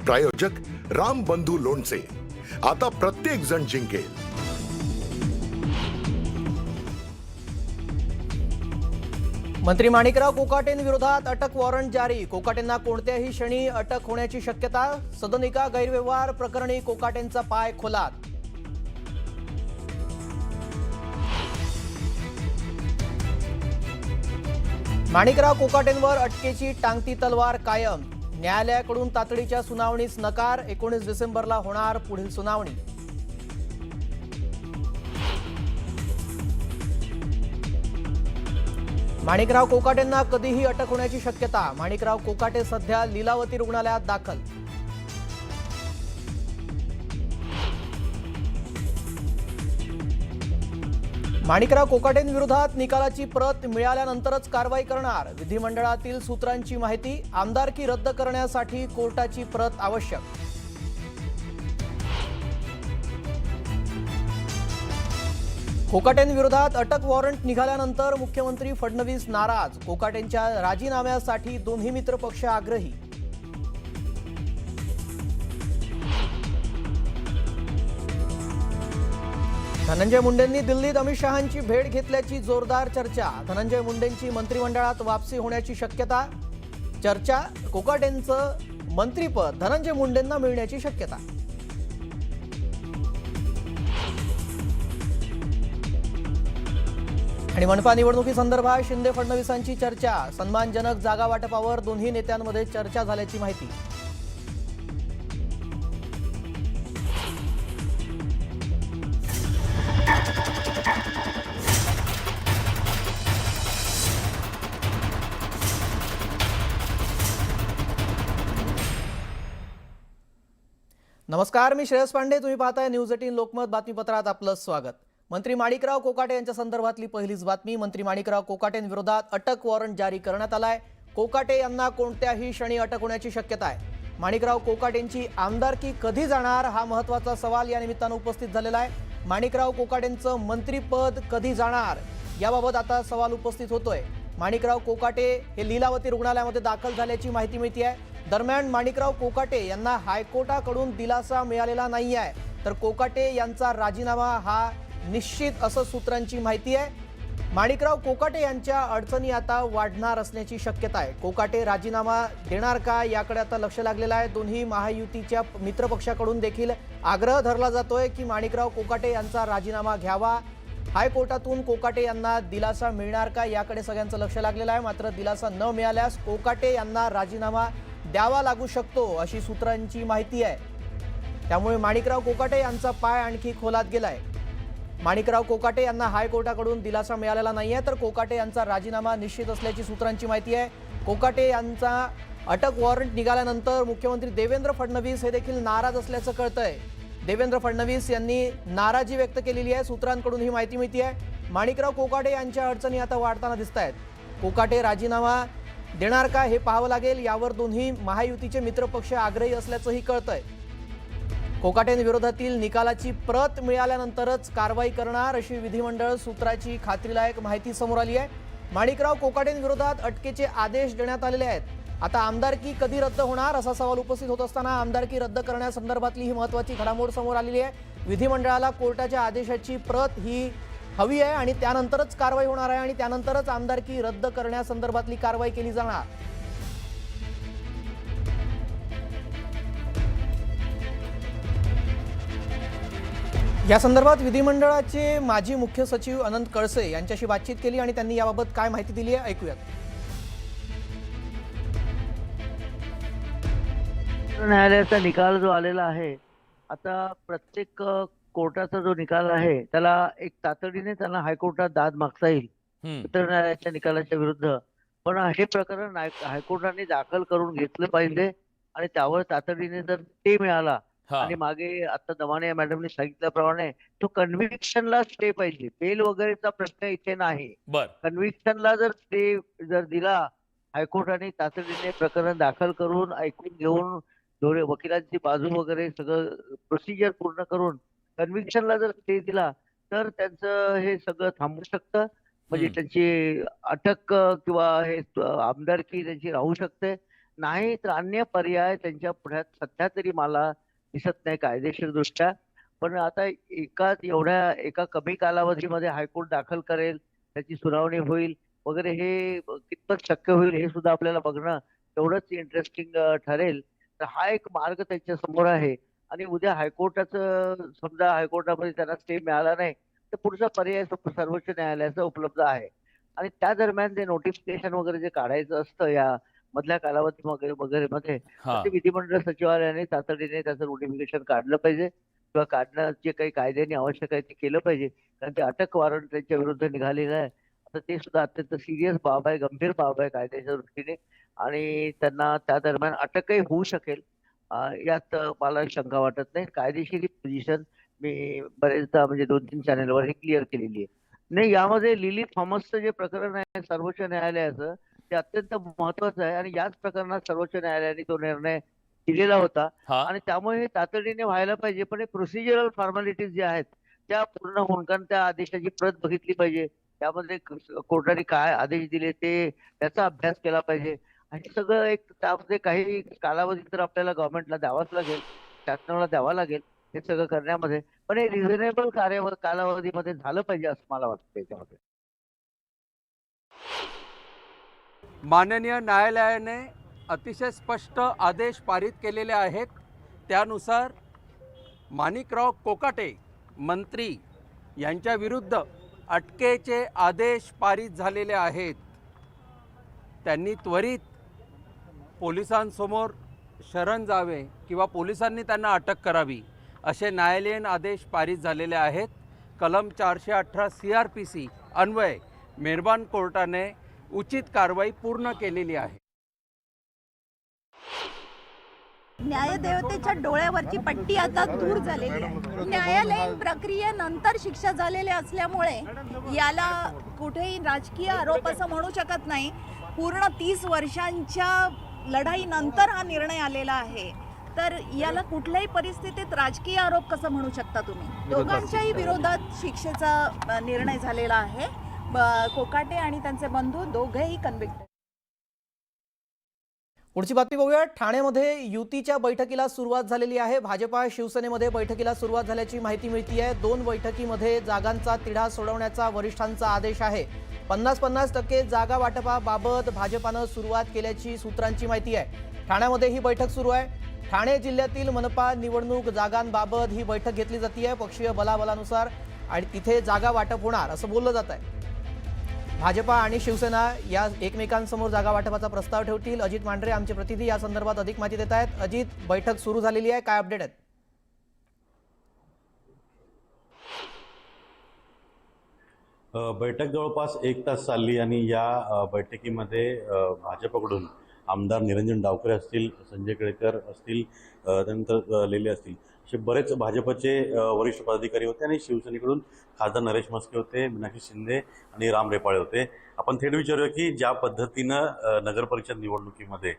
प्रायोजक राम बंधू लोणचे, आता प्रत्येक जण जिंकेल। मंत्री माणिकराव कोकाटेंविरोधात अटक वॉरंट जारी। कोकाटेंना कोणत्याही क्षणी अटक होण्याची शक्यता। सदनिका गैरव्यवहार प्रकरणी कोकाटेंचा पाय खोलात। माणिकराव कोकाटेंवर अटकेची टांगती तलवार कायम। न्यायालयाकडून तातडीच्या सुनावणीस नकार। 19 डिसेंबरला होणार पुढील सुनावणी। माणिकराव कोकाटेंना कधीही अटक होण्याची शक्यता। माणिकराव कोकाटे सध्या लीलावती रुग्णालयात दाखल। माणिकराव कोकाटेंविरोधात निकालाची प्रत मिळाल्यानंतरच कारवाई करणार। विधिमंडळातील सूत्रांची माहिती। आमदारकी रद्द करण्यासाठी कोर्टाची प्रत आवश्यक। कोकाटेंविरोधात अटक वॉरंट निघाल्यानंतर मुख्यमंत्री फडणवीस नाराज। कोकाटेंच्या राजीनाम्यासाठी दोन्ही मित्रपक्ष आग्रही। धनंजय मुंडेंनी दिल्लीत अमित शहांची भेट घेतल्याची जोरदार चर्चा। धनंजय मुंडेंची मंत्रिमंडळात वापसी होण्याची शक्यता। चर्चा, कोकाटेंचं मंत्रिपद धनंजय मुंडेंना मिळण्याची शक्यता। आणि मनपा निवडणुकीसंदर्भात शिंदे फडणवीसांची चर्चा। सन्मानजनक जागा वाटपावर दोन्ही नेत्यांमध्ये चर्चा झाल्याची माहिती। नमस्कार, मी श्रेयस पांडे। तुम्ही पाहताय न्यूज 18 लोकमत बातमीपत्रात आपलं स्वागत। मंत्री माणिकराव कोकाटे यांच्या संदर्भातली पहिलीच बातमी। मंत्री माणिकराव कोकाटेंविरोधात अटक वॉरंट जारी करण्यात आलाय। कोकाटे यांना कोणत्याही क्षणी अटक होण्याची शक्यता आहे। माणिकराव कोकाटेंची आमदारकी कधी जाणार हा महत्त्वाचा सवाल या निमित्तानं उपस्थित झालेला आहे। माणिकराव कोकाटेंचं मंत्रिपद कधी जाणार याबाबत आता सवाल उपस्थित होतोय। माणिकराव कोकाटे हे लीलावती रुग्णालयामध्ये दाखल झाल्याची माहिती मिळते आहे। दरम्यान माणिकराव कोकाटे यांना हायकोर्टाकडून दिलासा मिळालेला नाही आहे, तर कोकाटे यांचा राजीनामा हा निश्चित असं सूत्रांची माहिती आहे। माणिकराव कोकाटे यांच्या अडचणी आता वाढणार असण्याची शक्यता आहे। कोकाटे राजीनामा देणार का याकडे आता लक्ष लागलेलं आहे। दोन्ही महायुतीच्या मित्रपक्षाकडून देखील आग्रह धरला जातोय की माणिकराव कोकाटे यांचा राजीनामा घ्यावा। हायकोर्टातून कोकाटे यांना दिलासा मिळणार का याकडे सगळ्यांचं लक्ष लागलेलं आहे। मात्र दिलासा न मिळाल्यास कोकाटे यांना राजीनामा द्यावा लागू शकतो अशी सूत्रांची माहिती आहे। त्यामुळे माणिकराव कोकाटे यांचा पाय आणखी खोलात गेलाय। माणिकराव कोकाटे यांना हायकोर्टाकडून दिलासा मिळालेला नाहीये, तर कोकाटे यांचा राजीनामा निश्चित असल्याची सूत्रांची माहिती आहे। कोकाटे यांचा अटक वॉरंट निघाल्यानंतर मुख्यमंत्री देवेंद्र फडणवीस हे देखील नाराज असल्याचं कळतंय। देवेंद्र फडणवीस यांनी नाराजी व्यक्त केलेली आहे। सूत्रांकडून ही माहिती मिळते आहे। माणिकराव कोकाटे यांच्या अडचणी आता वाढताना दिसत आहेत। कोकाटे राजीनामा देणार का हे पाहावं लागेल। यावर दोन्ही महायुतीचे मित्रपक्ष आग्रही असल्याचंही कळतंय। कोकाटेंविरोधातील निकालाची प्रत मिळाल्यानंतरच कारवाई करणार अशी विधिमंडळ सूत्राची खात्रीलायक माहिती समोर आली आहे। माणिकराव कोकाटेंविरोधात अटकेचे आदेश देण्यात आलेले आहेत। आता आमदारकी कधी रद्द होणार असा सवाल उपस्थित होत असताना आमदारकी रद्द करण्यासंदर्भातली ही महत्त्वाची घडामोड समोर आलेली आहे। विधिमंडळाला कोर्टाच्या आदेशाची प्रत ही हवी आहे आणि त्यानंतरच कारवाई होणार आहे आणि त्यानंतरच आमदारकी रद्द करण्यासंदर्भातली कारवाई केली जाणार। या संदर्भात विधिमंडळाचे माजी मुख्य सचिव अनंत कळसे यांच्याशी बातचीत केली आणि त्यांनी याबाबत काय माहिती दिली आहे ऐकूयात। न्यायालयाचा निकाल जो आलेला आहे, आता प्रत्येक कोर्टाचा जो निकाल आहे त्याला एक तातडीने त्यांना हायकोर्टात दाद मागता येईल उच्च न्यायालयाच्या निकालाच्या विरुद्ध। पण हे प्रकरण हायकोर्टाने दाखल करून घेतलं पाहिजे आणि त्यावर तातडीने जर स्टे मिळाला आणि मागे आता दमाने मॅडमने सांगितल्याप्रमाणे तो कन्व्हिक्शनला स्टे पाहिजे। बेल वगैरेचा प्रश्न इथे नाही, कन्व्हिक्शनला जर स्टे जर दिला हायकोर्टाने तातडीने प्रकरण दाखल करून ऐकून घेऊन दोन्ही वकिलांची बाजू वगैरे सगळं प्रोसिजर पूर्ण करून कन्व्हिक्शनला जर स्टे दिला तर त्यांचं हे सगळं थांबू शकतं। म्हणजे त्यांची अटक किंवा हे आमदारकी त्यांची राहू शकते। नाही तर अन्य पर्याय त्यांच्या पुढ्यात सध्या तरी मला दिसत नाही कायदेशीर दृष्ट्या. पण आता एका कमी कालावधीमध्ये हायकोर्ट दाखल करेल, त्याची सुनावणी होईल वगैरे, हे कितपत शक्य होईल हे सुद्धा आपल्याला बघणं तेवढंच इंटरेस्टिंग ठरेल. तर हा एक मार्ग त्यांच्या समोर आहे. आणि उद्या समजा हायकोर्टामध्ये त्यांना स्टे मिळाला नाही, तर पुढचा पर्याय सर्वोच्च न्यायालयाचा उपलब्ध आहे. आणि त्या दरम्यान ते नोटिफिकेशन वगैरे जे काढायचं असतं या मधल्या कालावधी वगैरे वगैरे मध्ये, तर हा. ते विधिमंडळ सचिवालयाने तातडीने त्याचं नोटिफिकेशन काढलं पाहिजे किंवा काढणं जे काही कायद्याने आवश्यक आहे ते केलं पाहिजे. कारण ते अटक वॉरंट त्यांच्या विरुद्ध निघालेलं आहे. आता ते सुद्धा अत्यंत सिरियस बाब आहे, गंभीर बाब आहे कायद्याच्या दृष्टीने. आणि त्यांना त्या दरम्यान अटकही होऊ शकेल, यात मला शंका वाटत नाही. कायदेशीर पोझिशन मी बरेचदा म्हणजे 2-3 चॅनेलवर हे क्लिअर केलेली आहे. नाही, यामध्ये लिली थॉमसचं जे प्रकरण आहे सर्वोच्च न्यायालयाचं, ते अत्यंत महत्वाचं आहे. आणि याच प्रकरणात सर्वोच्च न्यायालयाने तो निर्णय दिलेला होता. हा. आणि त्यामुळे हे तातडीने व्हायला पाहिजे. पण हे प्रोसिजरल फॉर्मॅलिटीज ज्या आहेत त्या पूर्ण होऊन, कारण त्या आदेशाची प्रत बघितली पाहिजे, त्यामध्ये कोर्टाने काय आदेश दिले ते त्याचा अभ्यास केला पाहिजे. आणि सगळं एक त्यामध्ये काही कालावधी तर आपल्याला गव्हर्नमेंटला द्यावाच लागेल, शासनाला द्यावा लागेल हे सगळं करण्यामध्ये. पण हे रिझनेबल कालावधीमध्ये झालं पाहिजे असं मला वाटतं याच्यामध्ये. माननीय न्यायालयाने अतिशय स्पष्ट आदेश पारित केलेले आहेत. त्यानुसार माणिकराव कोकाटे मंत्री यांच्या विरुद्ध अटकेचे आदेश पारित झालेले आहेत. त्यांनी त्वरित पोलिसांसमोर शरण जावे किंवा पोलिसांनी त्यांना अटक करावी असे न्यायालयीन आदेश पारित झालेले आहेत. कलम 418 CRPC अन्वये मेहरबान कोर्टाने उचित कारवाई पूर्ण केलेली आहे. न्यायदेवतेच्या डोळ्यावरची पट्टी आता दूर झालेली आहे. न्यायालयीन प्रक्रियेनंतर शिक्षा झालेली असल्यामुळे याला कुठेही राजकीय आरोप असं म्हणू शकत नाही. पूर्ण 30 वर्षांच्या लढाईनंतर हा निर्णय आलेला आहे, तर याला कुठल्याही परिस्थितीत राजकीय आरोप कसं म्हणू शकता तुम्ही? दोघांच्याही विरोधात शिक्षेचा निर्णय झालेला आहे. कोकाटे आणि त्यांचे बंधू दोघेही कन्व्हिक्टेड. पुढची बातमी बघूया. ठाण्यामध्ये युतीच्या बैठकीला सुरुवात झालेली आहे. भाजपा शिवसेनेमध्ये बैठकीला सुरुवात झाल्याची माहिती मिळते आहे. 2 बैठकीमध्ये जागांचा तिढा सोडवण्याचा वरिष्ठांचा आदेश आहे. 50-50% जागा वाटपाबाबत भाजपानं सुरुवात केल्याची सूत्रांची माहिती आहे. ठाण्यामध्ये ही बैठक सुरू आहे. ठाणे जिल्ह्यातील मनपा निवडणूक जागांबाबत ही बैठक घेतली जाते. पक्षीय बलाबलानुसार आणि तिथे जागा वाटप होणार असं बोललं जात आहे. भाजपा आणि शिवसेना या एकमेकांसमोर जागा वाटपाचा प्रस्ताव ठेवतील. अजित मांढरे आमचे प्रतिनिधी या संदर्भात अधिक माहिती देत आहेत. अजित, बैठक सुरू झालेली आहे, काय अपडेट आहेत? बैठक जवळपास 1 तास चालली आणि या बैठकीमध्ये भाजपकडून आमदार निरंजन डावखरे असतील, संजय केळकर असतील, त्यानंतर लेले असतील, असे बरेच भाजपचे वरिष्ठ पदाधिकारी होते. आणि शिवसेनेकडून खासदार नरेश म्हस्के होते, मीनाक्षी शिंदे आणि राम रेपाळे होते. आपण थेट विचारूया की ज्या पद्धतीनं नगर परिषद निवडणुकीमध्ये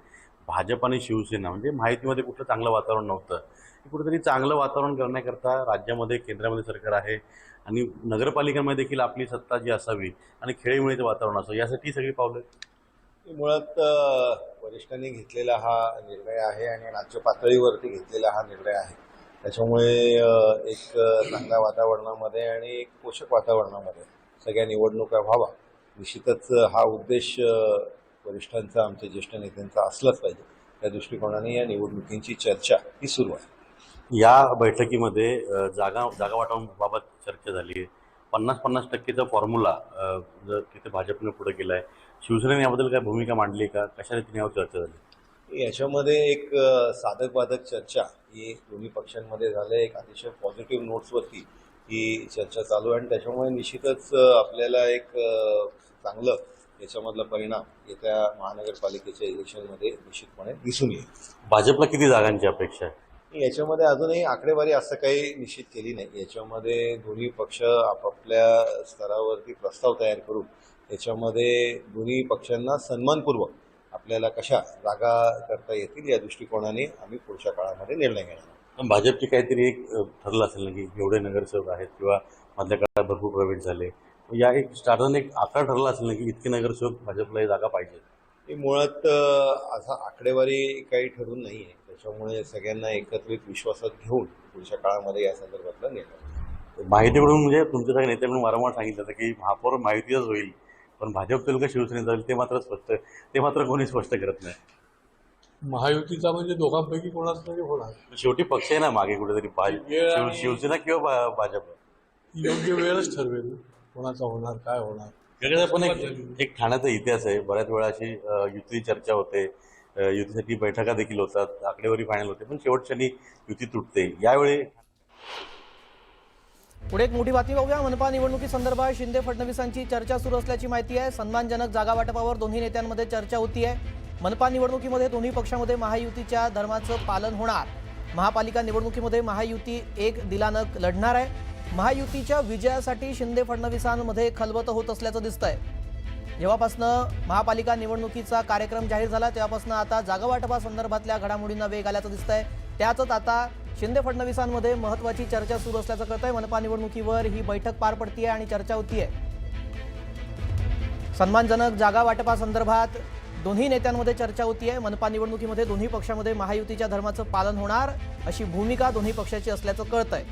भाजप आणि शिवसेना म्हणजे माहितीमध्ये कुठलं चांगलं वातावरण नव्हतं, कुठेतरी चांगलं वातावरण करण्याकरता राज्यामध्ये केंद्रामध्ये सरकार आहे आणि नगरपालिकांमध्ये देखील आपली सत्ता जी असावी आणि खेळीमेळीचं वातावरण असावं यासाठी सगळी पावलं. मुळात वरिष्ठांनी घेतलेला हा निर्णय आहे आणि राज्य पातळीवरती घेतलेला हा निर्णय आहे. त्याच्यामुळे एक चांगल्या वातावरणामध्ये आणि एक पोषक वातावरणामध्ये सगळ्या निवडणुका व्हावा, निश्चितच हा उद्देश वरिष्ठांचा, आमच्या ज्येष्ठ नेत्यांचा असलाच पाहिजे. त्या दृष्टिकोनाने या निवडणुकींची चर्चा ही सुरू आहे. या बैठकीमध्ये जागा वाटपाबाबत चर्चा झाली आहे. 50-50%चा फॉर्म्युला तिथे भाजपने पुढे केला आहे. शिवसेनेने याबद्दल काय भूमिका मांडली का? कशा रीतीने यावर चर्चा झाली? याच्यामध्ये एक साधक बाधक चर्चा ही दोन्ही पक्षांमध्ये झाली. एक अतिशय पॉझिटिव्ह नोट्सवरती ही चर्चा चालू आहे आणि त्याच्यामुळे निश्चितच आपल्याला एक चांगलं याच्यामधला परिणाम येत्या महानगरपालिकेच्या इलेक्शनमध्ये निश्चितपणे दिसून येईल. भाजपला किती जागांची अपेक्षा आहे? याच्यामध्ये अजूनही आकडेवारी असं काही निश्चित केली नाही. याच्यामध्ये दोन्ही पक्ष आपापल्या स्तरावरती प्रस्ताव तयार करून याच्यामध्ये दोन्ही पक्षांना सन्मानपूर्वक आपल्याला कशा जागा करता येतील या दृष्टिकोनाने आम्ही पुढच्या काळामध्ये निर्णय घेणार. भाजपची काहीतरी एक ठरलं असेल ना की एवढे नगरसेवक आहेत किंवा मधल्या काळात भरपूर प्रवेश झाले, या एक साधारण एक आकडा ठरला असेल ना की इतके नगरसेवक भाजपला जागा पाहिजे. ही मुळात असं आकडेवारी काही ठरून नाही आहे. त्याच्यामुळे सगळ्यांना एकत्रित विश्वासात घेऊन पुढच्या काळामध्ये या संदर्भातला निर्णय. माहितीकडून म्हणजे तुमच्या सगळ्या नेत्यांनी वारंवार सांगितलं होतं की महापौर माहितीच होईल, पण भाजप होईल का शिवसेनेचा होईल ते मात्र कोणी स्पष्ट करत नाही. महायुतीचा म्हणजे दोघांपैकी कोणाच तरी होणार. शेवटी पक्ष आहे ना मागे कुठेतरी शिवसेना किंवा भाजप. योग्य वेळच ठरवेल कोणाचा होणार, काय होणार. वेगळा पण एक ठाण्याचा इतिहास आहे. बऱ्याच वेळा अशी युती चर्चा होते, युतीसाठी बैठका देखील होतात, आकडेवारी फायनल होते, पण शेवटच्यानी युती तुटते. यावेळी पुढे एक मोठी बातमी बघूया. मनपा निवडणुकीसंदर्भात शिंदे फडणवीसांची चर्चा सुरू असल्याची माहिती आहे. सन्मानजनक जागा वाटपावर दोन्ही नेत्यांमध्ये चर्चा होती आहे. मनपा निवडणुकीमध्ये दोन्ही पक्षामध्ये महायुतीच्या धर्माचं पालन होणार. महापालिका निवडणुकीमध्ये महायुती एक दिलानं लढणार आहे. महायुतीच्या विजयासाठी शिंदे फडणवीसांमध्ये खलबतं होत असल्याचं दिसतंय. जेव्हापासनं महापालिका निवडणुकीचा कार्यक्रम जाहीर झाला तेव्हापासून आता जागा वाटपासंदर्भातल्या घडामोडींना वेग आल्याचं दिसतंय. त्यातच आता शिंदे फडणवीसांमध्ये महत्त्वाची चर्चा सुरू असल्याचं कळतंय. मनपा निवडणुकीवर ही बैठक पार पडतीये आणि चर्चा होतीये. सन्मानजनक जागा वाटपासंदर्भात दोन्ही नेत्यांमध्ये चर्चा होतीये. मनपा निवडणुकीमध्ये दोन्ही पक्षामध्ये महायुतीच्या धर्माचं पालन होणार अशी भूमिका दोन्ही पक्षाची असल्याचं कळतंय.